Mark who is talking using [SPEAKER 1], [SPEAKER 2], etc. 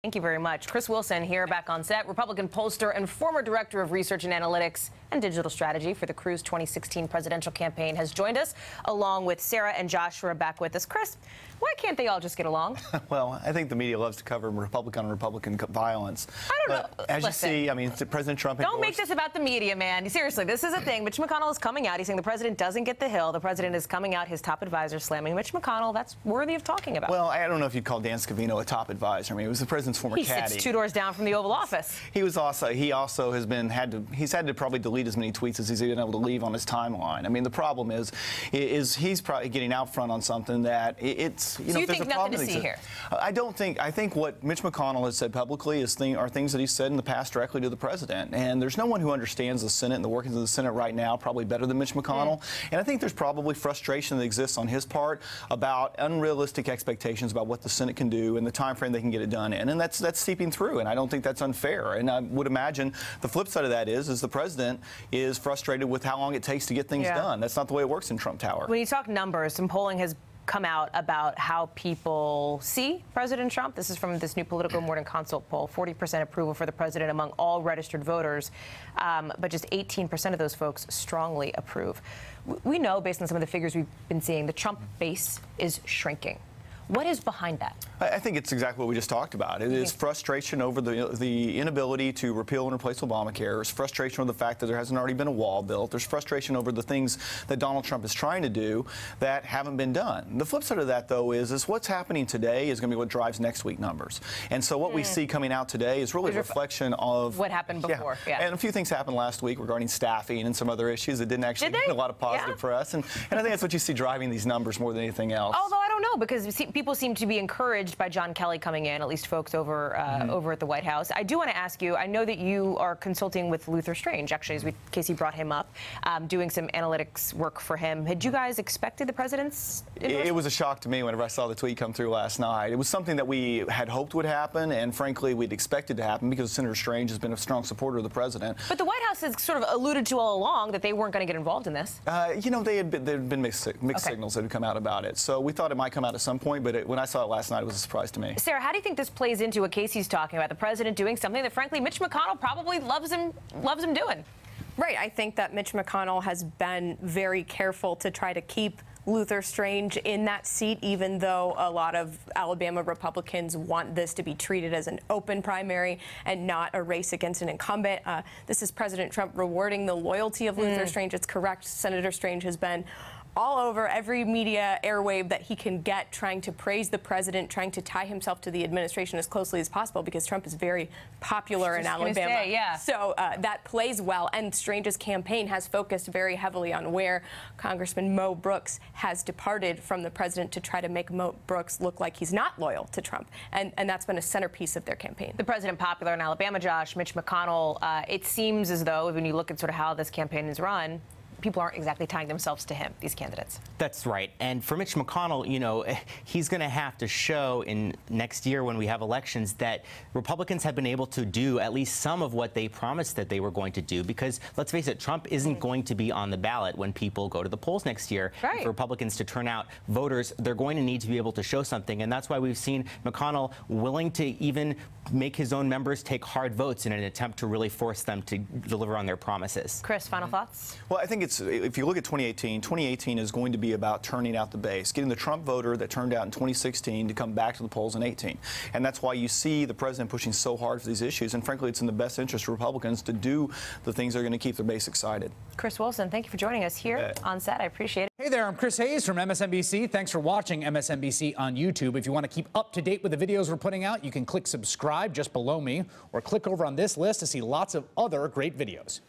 [SPEAKER 1] Thank you very much. Chris Wilson here back on set, Republican pollster and former director of research and analytics and digital strategy for the Cruz 2016 presidential campaign has joined us, along with Sarah and Josh, who are back with us. Chris, why can't they all just get along?
[SPEAKER 2] Well, I think the media loves to cover Republican on Republican violence. I don't know. As you see, I mean, President Trump
[SPEAKER 1] Don't make this about the media, man. Seriously, this is a thing. Mitch McConnell is coming out. He's saying the president doesn't get the Hill. The president is coming out, his top advisor slamming Mitch McConnell. That's worthy of talking about.
[SPEAKER 2] Well, I don't know if you'd call Dan Scavino a top advisor. I mean, he was the president's former caddy.
[SPEAKER 1] He sits 2 doors down from the Oval Office.
[SPEAKER 2] He also has been had to probably delete as many tweets as he's been able to leave on his timeline. I mean, the problem is he's probably getting out front on something that it's, you know,
[SPEAKER 1] so you think nothing to see here?
[SPEAKER 2] I don't think. I think what Mitch McConnell has said publicly are things that he said in the past directly to the president. And there's no one who understands the Senate and the workings of the Senate right now probably better than Mitch McConnell. And I think there's probably frustration that exists on his part about unrealistic expectations about what the Senate can do and the time frame they can get it done in. And that's seeping through. And I don't think that's unfair. And I would imagine the flip side of that is the president is frustrated with how long it takes to get things done. That's not the way it works in Trump Tower.
[SPEAKER 1] When you talk numbers, some polling has come out about how people see President Trump. This is from this new Political Morning Consult poll. 40% approval for the president among all registered voters, but just 18% of those folks strongly approve. We know, based on some of the figures we've been seeing, the Trump base is shrinking. What is behind that?
[SPEAKER 2] I think it's exactly what we just talked about. It is frustration over the inability to repeal and replace Obamacare. There's frustration over the fact that there hasn't already been a wall built. There's frustration over the things that Donald Trump is trying to do that haven't been done. The flip side of that, though, is what's happening today is going to be what drives next week numbers. And so what we see coming out today is really a reflection of
[SPEAKER 1] what happened before.
[SPEAKER 2] And a few things happened last week regarding staffing and some other issues that didn't actually get a lot of positive press. And I think that's what you see driving these numbers more than anything else.
[SPEAKER 1] Although I don't know, because people seem to be encouraged by John Kelly coming in, at least folks over over at the White House. I do want to ask you, I know that you are consulting with Luther Strange, actually, as Casey brought him up, doing some analytics work for him. Had you guys expected the president's endorsement?
[SPEAKER 2] It was a shock to me whenever I saw the tweet come through last night. It was something that we had hoped would happen, and frankly, we'd expected to happen because Senator Strange has been a strong supporter of the president.
[SPEAKER 1] But the White House has sort of alluded to all along that they weren't going to get involved in this.
[SPEAKER 2] You know, there had been mixed signals that had come out about it. So we thought it might come out at some point, but when I saw it last night, it was a surprise to me.
[SPEAKER 1] Sarah, how do you think this plays into what Casey's talking about, the president doing something that, frankly, Mitch McConnell probably loves him doing?
[SPEAKER 3] Right. I think that Mitch McConnell has been very careful to try to keep Luther Strange in that seat, even though a lot of Alabama Republicans want this to be treated as an open primary and not a race against an incumbent. This is President Trump rewarding the loyalty of Luther Strange. It's correct. Senator Strange has been all over every media airwave that he can get, trying to praise the president, trying to tie himself to the administration as closely as possible, because Trump is very popular in Alabama. So that plays well. And Strange's campaign has focused very heavily on where Congressman Mo Brooks has departed from the president to try to make Mo Brooks look like he's not loyal to Trump. And that's been a centerpiece of their campaign.
[SPEAKER 1] The president popular in Alabama, Josh, Mitch McConnell, it seems as though when you look at sort of how this campaign is run, people aren't exactly tying themselves to him, these candidates.
[SPEAKER 4] That's right. And for Mitch McConnell, you know, he's going to have to show in next year when we have elections that Republicans have been able to do at least some of what they promised that they were going to do, because let's face it, Trump isn't going to be on the ballot when people go to the polls next year. For Republicans to turn out voters, they're going to need to be able to show something. And that's why we've seen McConnell willing to even make his own members take hard votes in an attempt to really force them to deliver on their promises.
[SPEAKER 1] Chris, final thoughts?
[SPEAKER 2] Well, I think if you look at 2018 is going to be about turning out the base, getting the Trump voter that turned out in 2016 to come back to the polls in 18. And that's why you see the president pushing so hard for these issues. And frankly, it's in the best interest of Republicans to do the things that are going to keep their base excited.
[SPEAKER 1] Chris Wilson, thank you for joining us here on set. I appreciate it.
[SPEAKER 5] Hey there, I'm Chris Hayes from MSNBC. Thanks for watching MSNBC on YouTube. If you want to keep up to date with the videos we're putting out, you can click subscribe just below me, or click over on this list to see lots of other great videos.